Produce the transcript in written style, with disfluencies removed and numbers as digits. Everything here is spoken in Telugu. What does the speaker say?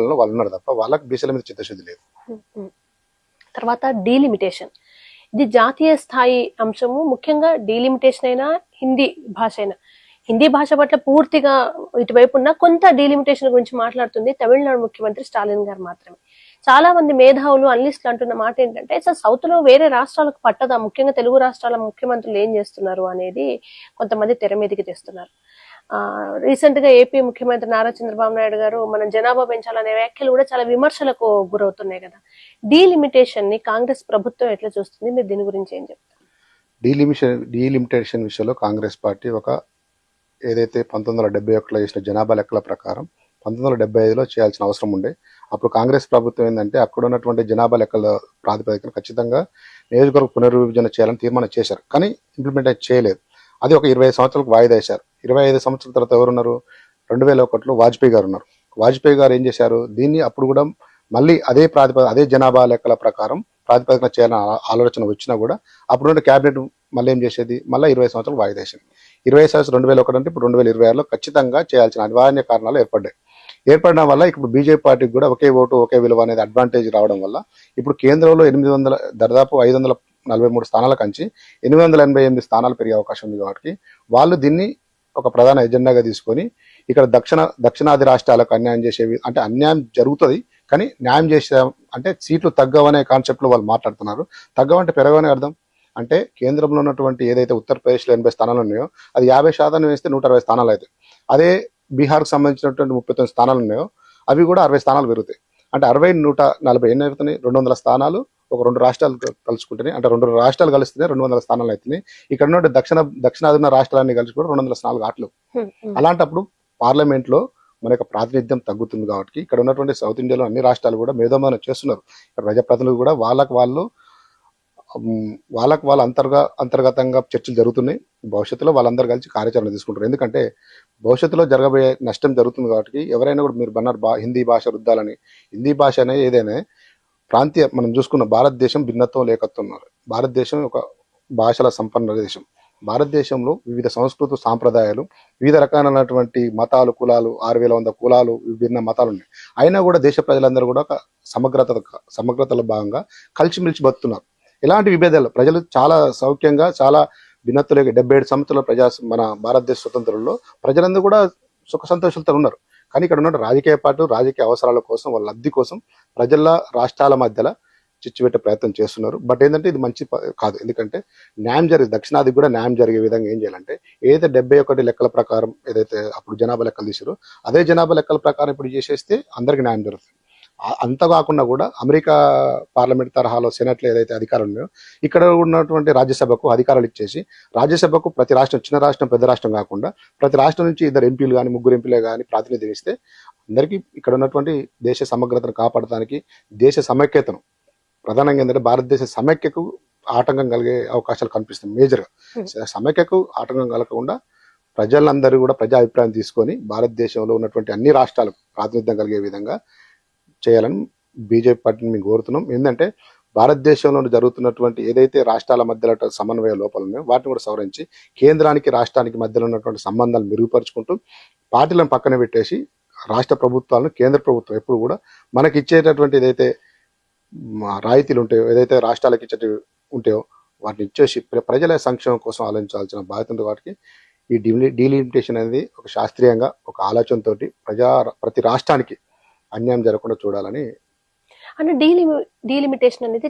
ఆలోచనలో వాళ్ళు ఉన్నారు తప్ప వాళ్ళకి బీసీల మీద చిత్తశుద్ధి లేదు. తర్వాత డీలిమిటేషన్, ఇది జాతీయ స్థాయి అంశము. ముఖ్యంగా డీలిమిటేషన్ అయినా హిందీ భాష అయినా, హిందీ భాష పట్ల పూర్తిగా ఇటువైపు ఉన్న కొంత డీలిమిటేషన్ గురించి మాట్లాడుతుంది తమిళనాడు ముఖ్యమంత్రి స్టాలిన్ గారు మాత్రమే. చాలా మంది మేధావులు అనలిస్టులు అంటున్న మాట ఏంటంటే అసలు సౌత్ లో వేరే రాష్ట్రాలకు పట్టదా, ముఖ్యంగా తెలుగు రాష్ట్రాల ముఖ్యమంత్రులు ఏం చేస్తున్నారు అనేది కొంతమంది తెర మీదకి తెస్తున్నారు. రీసెంట్ గా ఏపీ ముఖ్యమంత్రి నారా చంద్రబాబు నాయుడు గారు మనం జనాభా పెంచాలనే వ్యాఖ్యలు కూడా చాలా విమర్శలకు గురవుతున్నాయి కదా. డీలిమిటేషన్ ని కాంగ్రెస్ ప్రభుత్వం ఎట్లా చూస్తుంది, మీరు దీని గురించి ఏం చెప్తారు? డీలిమిటేషన్ విషయంలో కాంగ్రెస్ పార్టీ ఒక ఏదైతే 1971లో చేసిన జనాభా లెక్కల ప్రకారం 1975లో చేయాల్సిన అవసరం ఉండే. అప్పుడు కాంగ్రెస్ ప్రభుత్వం ఏంటంటే అక్కడ ఉన్నటువంటి జనాభా లెక్కల ప్రాతిపదికన ఖచ్చితంగా నియోజకవర్గ పునర్విభజన చేయాలని తీర్మానం చేశారు, కానీ ఇంప్లిమెంట్ చేయలేదు. అది ఒక 25 సంవత్సరాలకు వాయిదా వేశారు. 25 సంవత్సరాల తర్వాత ఎవరున్నారు? 2001లో వాజ్పేయి గారు ఉన్నారు. వాజ్పేయి గారు ఏం చేశారు, దీన్ని అప్పుడు కూడా మళ్ళీ అదే జనాభా లెక్కల ప్రకారం ప్రాతిపదికన చేయాలని ఆలోచన వచ్చినా కూడా అప్పుడు క్యాబినెట్ మళ్ళీ ఏం చేసేది, మళ్ళీ 20 సంవత్సరాలు వాయిదా వేసింది. 20 సంవత్సరం 2001 అంటే ఇప్పుడు 2026లో ఖచ్చితంగా చేయాల్సిన అనివార్య కారణాలు ఏర్పడడం వల్ల ఇప్పుడు బీజేపీ పార్టీకి కూడా ఒకే ఓటు ఒకే విలువ అనేది అడ్వాంటేజ్ రావడం వల్ల ఇప్పుడు కేంద్రంలో దాదాపు 543 స్థానాల కంచి 888 స్థానాలు పెరిగే అవకాశం ఉంది. కాబట్టి వాళ్ళు దీన్ని ఒక ప్రధాన ఎజెండాగా తీసుకొని ఇక్కడ దక్షిణాది రాష్ట్రాలకు అన్యాయం చేసేవి, అంటే అన్యాయం జరుగుతుంది కానీ న్యాయం చేసే అంటే సీట్లు తగ్గవనే కాన్సెప్ట్ లో వాళ్ళు మాట్లాడుతున్నారు. తగ్గవంటే పెరగవనే అర్థం. అంటే కేంద్రంలో ఉన్నటువంటి ఏదైతే ఉత్తరప్రదేశ్లో 80 స్థానాలు ఉన్నాయో అది 50% వేస్తే 160 స్థానాలు అవుతాయి. అదే బీహార్కు సంబంధించినటువంటి 39 స్థానాలు ఉన్నాయో అవి కూడా 60 స్థానాలు పెరుగుతాయి. అంటే 60 140 ఎన్ని అవుతున్నాయి? 200 స్థానాలు ఒక 2 రాష్ట్రాలు కలుసుకుంటున్నాయి. అంటే 2 రాష్ట్రాలు కలిస్తేనే 200 స్థానాలు అవుతున్నాయి. ఇక్కడ ఉన్న దక్షిణాది ఉన్న రాష్ట్రాలన్నీ కలిసి కూడా 200 స్థానాలు కావట్లేవు. అలాంటప్పుడు పార్లమెంట్ లో మన యొక్క ప్రాతినిధ్యం తగ్గుతుంది. కాబట్టి ఇక్కడ ఉన్నటువంటి సౌత్ ఇండియాలో అన్ని రాష్ట్రాలు కూడా మేధోమథనం చేస్తున్నారు. ఇక్కడ ప్రజాప్రతినిధులు కూడా వాళ్ళకు వాళ్ళు అంతర్గతంగా చర్చలు జరుగుతున్నాయి. భవిష్యత్తులో వాళ్ళందరూ కలిసి కార్యాచరణ తీసుకుంటారు. ఎందుకంటే భవిష్యత్తులో జరగబోయే నష్టం జరుగుతుంది. కాబట్టి ఎవరైనా కూడా మీరు బన్నారు హిందీ భాష రుద్దాలని, హిందీ భాష అనే ఏదైనా ప్రాంతీయ మనం చూసుకున్న భారతదేశం భిన్నత్వం లేకత్వం ఉన్నారు. భారతదేశం ఒక భాషల సంపన్న దేశం. భారతదేశంలో వివిధ సంస్కృతి సాంప్రదాయాలు, వివిధ రకాలైనటువంటి మతాలు, కులాలు, 6100 కులాలు, విభిన్న మతాలు ఉన్నాయి. అయినా కూడా దేశ ప్రజలందరూ కూడా ఒక సమగ్రతలో భాగంగా కలిసిమెలిసి బతుకుతున్నారు. ఎలాంటి విభేదాలు ప్రజలు చాలా సౌఖ్యంగా, చాలా భిన్నత్తులు 77 సంవత్సరాల మన భారతదేశ స్వతంత్రంలో ప్రజలందరూ కూడా సుఖ సంతోషాలతో ఉన్నారు. కానీ ఇక్కడ ఉన్న రాజకీయ పార్టీలు రాజకీయ అవసరాల కోసం, వాళ్ళ లబ్ధి కోసం ప్రజల రాష్ట్రాల మధ్యలో చిచ్చు పెట్టే ప్రయత్నం చేస్తున్నారు. బట్ ఏంటంటే ఇది మంచి కాదు. ఎందుకంటే న్యాయం దక్షిణాదికి కూడా న్యాయం జరిగే విధంగా ఏం చేయాలంటే ఏదైతే 71 లెక్కల ప్రకారం ఏదైతే అప్పుడు జనాభా లెక్కలు తీసారో అదే జనాభా లెక్కల ప్రకారం ఇప్పుడు చేసేస్తే అందరికి న్యాయం జరుగుతుంది. అంత కాకుండా కూడా అమెరికా పార్లమెంట్ తరహాలో సెనెట్లో ఏదైతే అధికారులు ఉన్నాయో ఇక్కడ ఉన్నటువంటి రాజ్యసభకు అధికారాలు ఇచ్చేసి, రాజ్యసభకు ప్రతి రాష్ట్రం, చిన్న రాష్ట్రం పెద్ద రాష్ట్రం కాకుండా ప్రతి రాష్ట్రం నుంచి 2 ఎంపీలు కానీ 3 ఎంపీలే కానీ ప్రాతినిధ్యం ఇస్తే అందరికీ ఇక్కడ ఉన్నటువంటి దేశ సమగ్రతను కాపాడటానికి, దేశ సమైక్యతను ప్రధానంగా ఏంటంటే భారతదేశ సమైక్యకు ఆటంకం కలిగే అవకాశాలు కనిపిస్తుంది. మేజర్గా సమైక్యకు ఆటంకం కలగకుండా ప్రజలందరూ కూడా ప్రజా అభిప్రాయం తీసుకొని భారతదేశంలో ఉన్నటువంటి అన్ని రాష్ట్రాలకు ప్రాతినిధ్యం కలిగే విధంగా చేయాలని బీజేపీ పార్టీని మేము కోరుతున్నాం. ఏంటంటే భారతదేశంలో జరుగుతున్నటువంటి ఏదైతే రాష్ట్రాల మధ్యలో సమన్వయ లోపాలు ఉన్నాయో వాటిని కూడా సవరించి కేంద్రానికి రాష్ట్రానికి మధ్యలో ఉన్నటువంటి సంబంధాలు మెరుగుపరుచుకుంటూ పార్టీలను పక్కన పెట్టేసి రాష్ట్ర ప్రభుత్వాలను, కేంద్ర ప్రభుత్వం ఎప్పుడు కూడా మనకి ఇచ్చేటటువంటి ఏదైతే రాయితీలు ఉంటాయో, ఏదైతే రాష్ట్రాలకు ఇచ్చే ఉంటాయో వాటిని ఇచ్చేసి ప్రజల సంక్షేమం కోసం ఆలోచించాల్సిన బాధ్యత ఉంది. వాటికి ఈ డీలిమిటేషన్ అనేది ఒక శాస్త్రీయంగా ఒక ఆలోచనతోటి ప్రతి రాష్ట్రానికి అన్యాయం జరగకుండా చూడాలని. అంటే డీలిమిటేషన్ అనేది